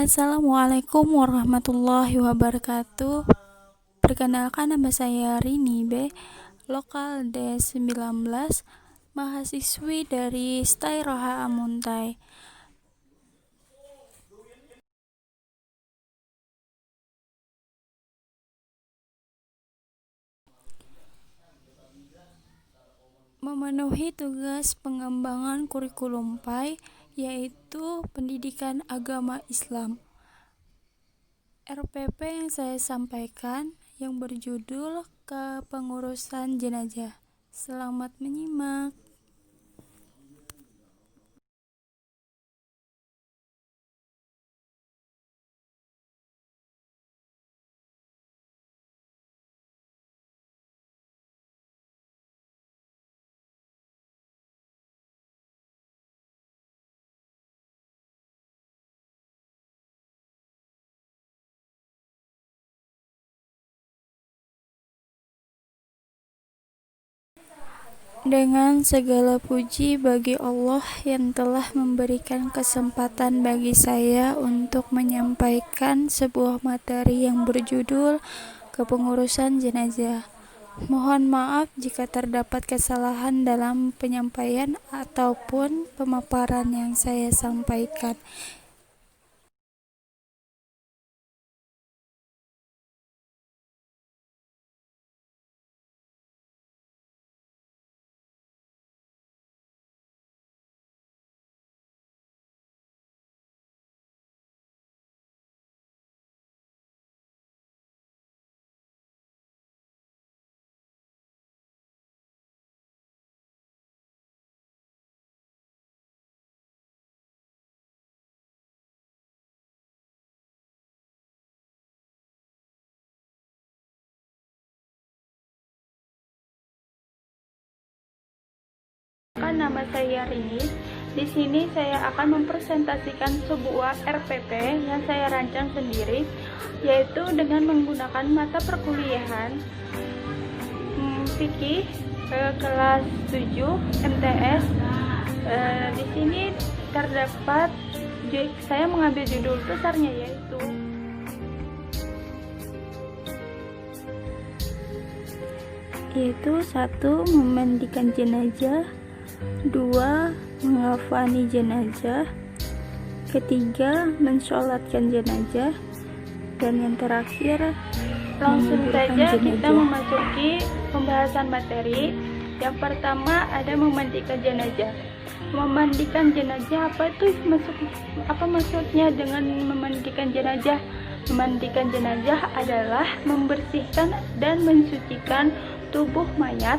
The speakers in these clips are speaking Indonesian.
Assalamualaikum warahmatullahi wabarakatuh. Perkenalkan, nama saya Rini B, lokal D19, mahasiswi dari STAI Roha Amuntai. Memenuhi tugas pengembangan kurikulum PAI, yaitu pendidikan agama Islam. RPP yang saya sampaikan yang berjudul Kepengurusan Jenazah. Selamat menyimak. Dengan segala puji bagi Allah yang telah memberikan kesempatan bagi saya untuk menyampaikan sebuah materi yang berjudul Kepengurusan Jenazah. Mohon maaf jika terdapat kesalahan dalam penyampaian ataupun pemaparan yang saya sampaikan. Nama saya Rini. Di sini saya akan mempresentasikan sebuah RPP yang saya rancang sendiri, yaitu dengan menggunakan mata perkuliahan fikih kelas 7 MTS. Di sini terdapat, saya mengambil judul besarnya yaitu 1. Memandikan jenazah, 2. Mengafani jenazah, 3. Mensolatkan jenazah, dan yang terakhir langsung saja kita memasuki pembahasan materi. Yang pertama ada memandikan jenazah. Memandikan jenazah, apa maksudnya dengan memandikan jenazah? Memandikan jenazah adalah membersihkan dan mensucikan tubuh mayat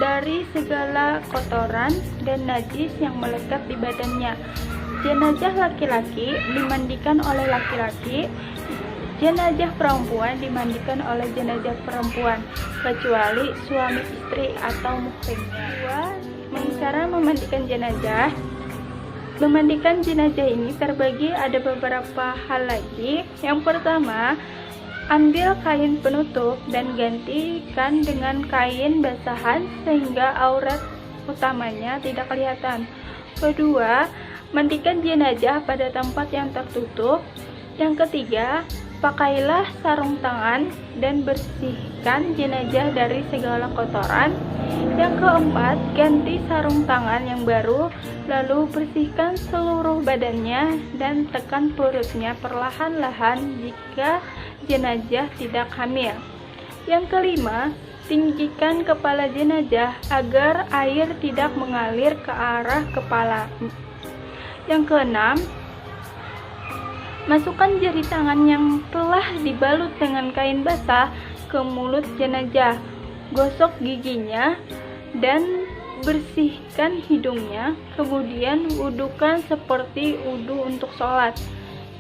dari segala kotoran dan najis yang melekat di badannya. Jenazah laki-laki dimandikan oleh laki-laki, jenazah perempuan dimandikan oleh jenazah perempuan, kecuali suami istri atau muhrimnya. Cara memandikan jenazah. Memandikan jenazah ini terbagi ada beberapa hal lagi. Yang pertama, ambil kain penutup dan gantikan dengan kain basahan sehingga aurat utamanya tidak kelihatan. Kedua, mandikan jenazah pada tempat yang tertutup. Yang ketiga, pakailah sarung tangan dan bersihkan jenazah dari segala kotoran. Yang keempat, ganti sarung tangan yang baru, lalu bersihkan seluruh badannya dan tekan perutnya perlahan-lahan jika jenazah tidak hamil. Yang kelima, tinggikan kepala jenazah agar air tidak mengalir ke arah kepala. Yang keenam, masukkan jari tangan yang telah dibalut dengan kain basah ke mulut jenazah, gosok giginya dan bersihkan hidungnya, kemudian wudukan seperti wudu untuk sholat.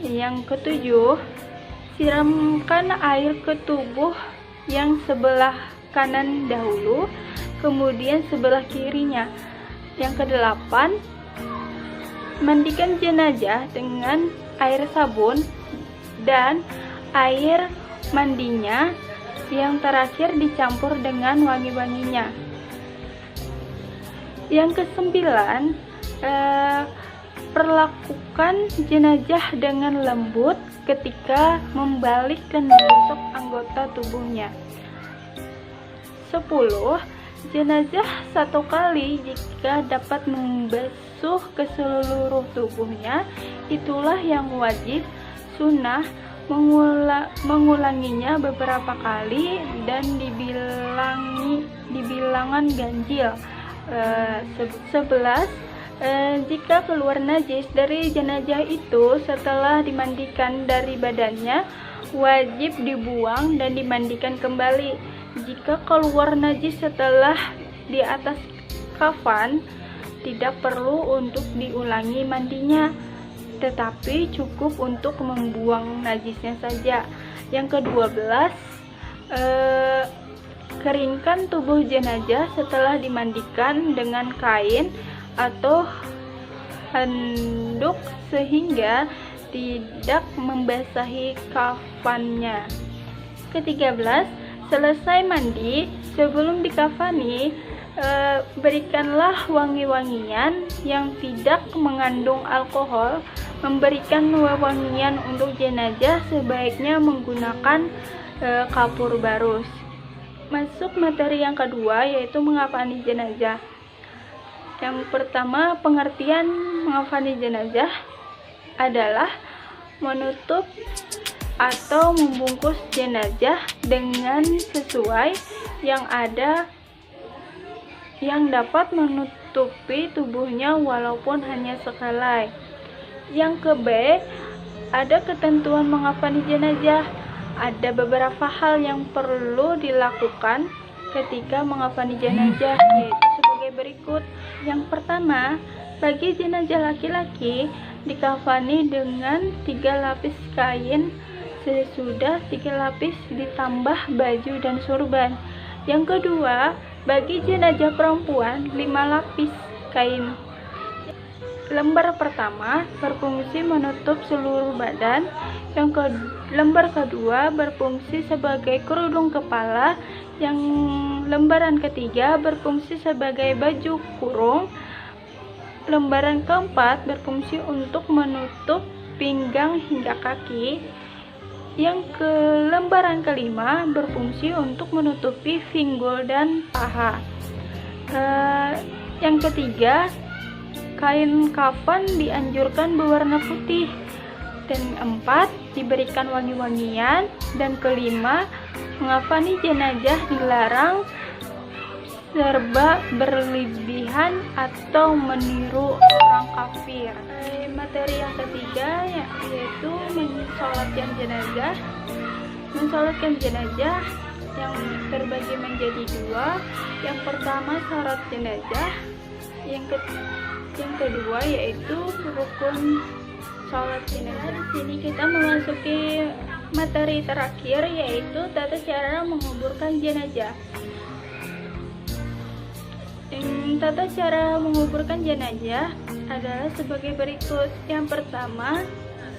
Yang ketujuh, siramkan air ke tubuh yang sebelah kanan dahulu, kemudian sebelah kirinya. Yang kedelapan, mandikan jenazah dengan air sabun dan air mandinya. Yang terakhir dicampur dengan wangi-wanginya. Yang kesembilan, Perlakukan jenazah dengan lembut ketika membalikkan menusuk anggota tubuhnya. 10. Jenazah satu kali jika dapat membasuh ke seluruh tubuhnya, itulah yang wajib. Sunnah mengulanginya beberapa kali dan dibilangan ganjil. 11. Jika keluar najis dari jenazah itu setelah dimandikan dari badannya, wajib dibuang dan dimandikan kembali. Jika keluar najis setelah di atas kafan, tidak perlu untuk diulangi mandinya, tetapi cukup untuk membuang najisnya saja. Yang ke-12, keringkan tubuh jenazah setelah dimandikan dengan kain atau handuk sehingga tidak membasahi kafannya. Ke-13, selesai mandi, sebelum dikafani, berikanlah wangi-wangian yang tidak mengandung alkohol. Memberikan wangian untuk jenazah sebaiknya menggunakan kapur barus. Masuk materi yang kedua, yaitu mengafani jenazah. Yang pertama, pengertian mengafani jenazah adalah menutup atau membungkus jenazah dengan sesuai yang dapat menutupi tubuhnya walaupun hanya sehelai. Yang ke-B, ada ketentuan mengafani jenazah. Ada beberapa hal yang perlu dilakukan ketika mengafani jenazah, yaitu sebagai berikut. Yang pertama, bagi jenazah laki-laki dikafani dengan 3 lapis kain, sesudah 3 lapis ditambah baju dan sorban. Yang kedua, bagi jenazah perempuan 5 lapis kain. Lembar pertama berfungsi menutup seluruh badan. Lembar kedua berfungsi sebagai kerudung kepala. Yang lembaran ketiga berfungsi sebagai baju kurung. Lembaran keempat berfungsi untuk menutup pinggang hingga kaki. Lembaran kelima berfungsi untuk menutupi pinggul dan paha. Yang ketiga, kain kafan dianjurkan berwarna putih. Dan 4, diberikan wangi-wangian. Dan kelima, mengafani jenazah dilarang serba berlebihan atau meniru orang kafir. Materi yang ketiga yaitu mensolatkan jenazah. Mensolatkan jenazah yang terbagi menjadi 2. Yang pertama, syarat jenazah. Yang kedua yaitu rukun sholat jenazah. Di sini kita memasuki materi terakhir, yaitu tata cara menguburkan jenazah. Tata cara menguburkan jenazah adalah sebagai berikut. Yang pertama,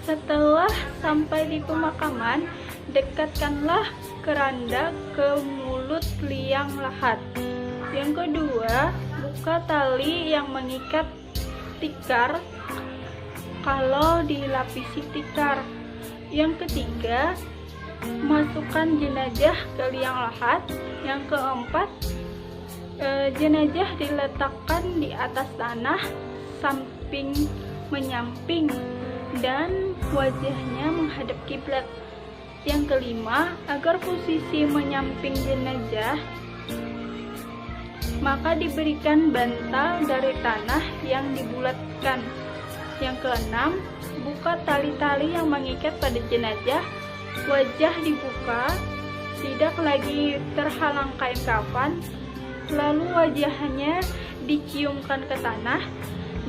setelah sampai di pemakaman, dekatkanlah keranda ke mulut liang lahat. Yang kedua, buka tali yang mengikat tikar kalau dilapisi tikar. Yang ketiga, masukkan jenazah ke liang lahat. Yang keempat, jenazah diletakkan di atas tanah samping menyamping dan wajahnya menghadap kiblat. Yang kelima, agar posisi menyamping jenazah, maka diberikan bantal dari tanah yang dibulatkan. Yang keenam, buka tali-tali yang mengikat pada jenazah, wajah dibuka, tidak lagi terhalang kain kafan, lalu wajahnya diciumkan ke tanah,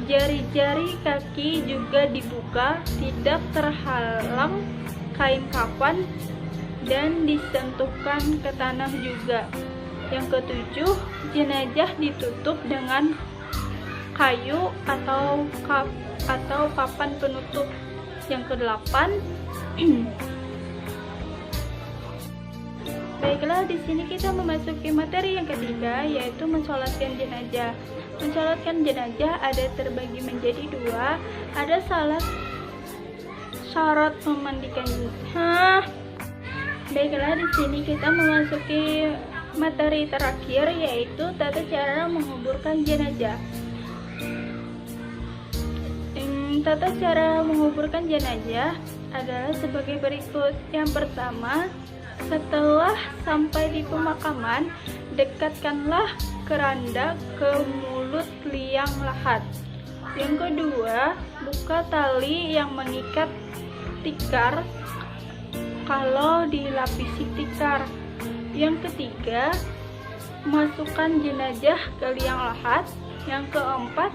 jari-jari kaki juga dibuka, tidak terhalang kain kafan, dan disentuhkan ke tanah juga. Yang ketujuh, jenazah ditutup dengan kayu atau papan penutup. Yang kedelapan, baiklah, di sini kita memasuki materi yang ketiga, yaitu mensolatkan jenazah. Mensolatkan jenazah ada terbagi menjadi dua. Ada salah syarat memandikan. Baiklah, di sini kita memasuki materi terakhir, yaitu tata cara menguburkan jenazah. Tata cara menguburkan jenazah adalah sebagai berikut. Yang pertama, setelah sampai di pemakaman, dekatkanlah keranda ke mulut liang lahat. Yang kedua, buka tali yang mengikat tikar kalau dilapisi tikar. Yang ketiga, masukkan jenazah ke liang lahat. Yang keempat,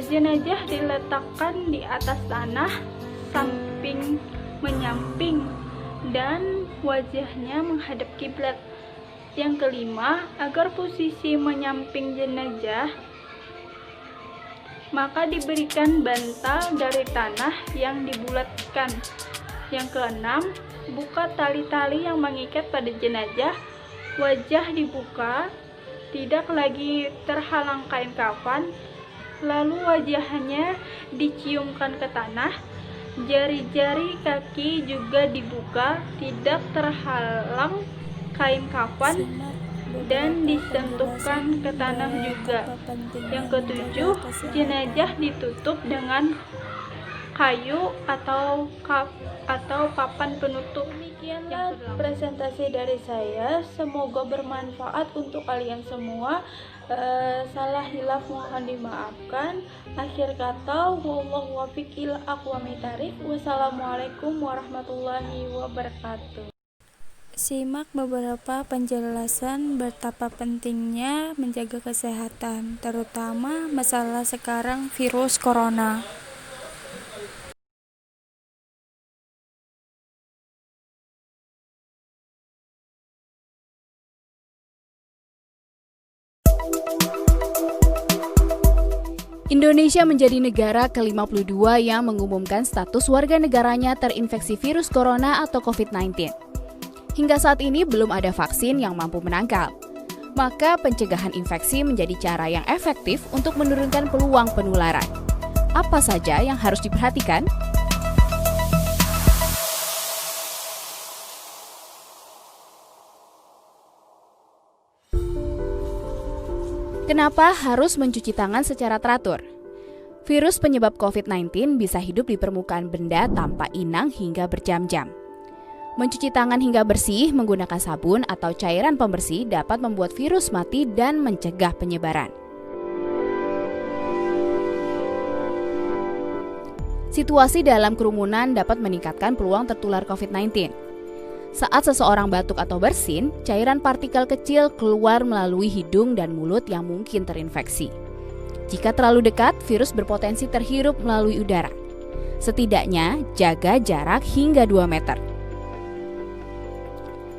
jenazah diletakkan di atas tanah samping menyamping dan wajahnya menghadap kiblat. Yang kelima, agar posisi menyamping jenazah, maka diberikan bantal dari tanah yang dibulatkan. Yang keenam, buka tali-tali yang mengikat pada jenazah, wajah dibuka, tidak lagi terhalang kain kafan, lalu wajahnya diciumkan ke tanah, jari-jari kaki juga dibuka, tidak terhalang kain kafan, dan disentuhkan ke tanah juga. Yang ketujuh, jenazah ditutup dengan kayu atau papan penutup. Demikianlah presentasi dari saya, semoga bermanfaat untuk kalian semua. Salah hilaf mohon dimaafkan. Akhir kata, wallahu wafiq ila aqwamit thariq. Wassalamualaikum warahmatullahi wabarakatuh. Simak beberapa penjelasan betapa pentingnya menjaga kesehatan, terutama masalah sekarang virus corona. Indonesia menjadi negara ke-52 yang mengumumkan status warga negaranya terinfeksi virus corona atau COVID-19. Hingga saat ini belum ada vaksin yang mampu menangkal. Maka pencegahan infeksi menjadi cara yang efektif untuk menurunkan peluang penularan. Apa saja yang harus diperhatikan? Kenapa harus mencuci tangan secara teratur? Virus penyebab COVID-19 bisa hidup di permukaan benda tanpa inang hingga berjam-jam. Mencuci tangan hingga bersih menggunakan sabun atau cairan pembersih dapat membuat virus mati dan mencegah penyebaran. Situasi dalam kerumunan dapat meningkatkan peluang tertular COVID-19. Saat seseorang batuk atau bersin, cairan partikel kecil keluar melalui hidung dan mulut yang mungkin terinfeksi. Jika terlalu dekat, virus berpotensi terhirup melalui udara. Setidaknya, jaga jarak hingga 2 meter.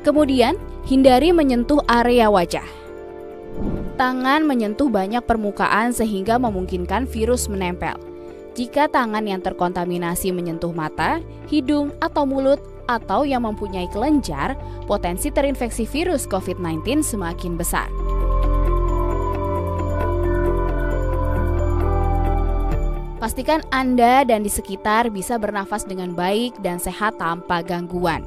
Kemudian, hindari menyentuh area wajah. Tangan menyentuh banyak permukaan sehingga memungkinkan virus menempel. Jika tangan yang terkontaminasi menyentuh mata, hidung, atau mulut, atau yang mempunyai kelenjar, potensi terinfeksi virus COVID-19 semakin besar. Pastikan Anda dan di sekitar bisa bernafas dengan baik dan sehat tanpa gangguan.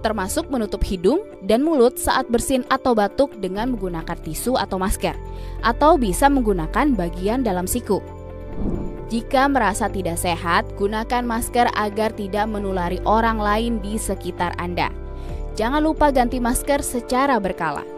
Termasuk menutup hidung dan mulut saat bersin atau batuk dengan menggunakan tisu atau masker, atau bisa menggunakan bagian dalam siku. Jika merasa tidak sehat, gunakan masker agar tidak menulari orang lain di sekitar Anda. Jangan lupa ganti masker secara berkala.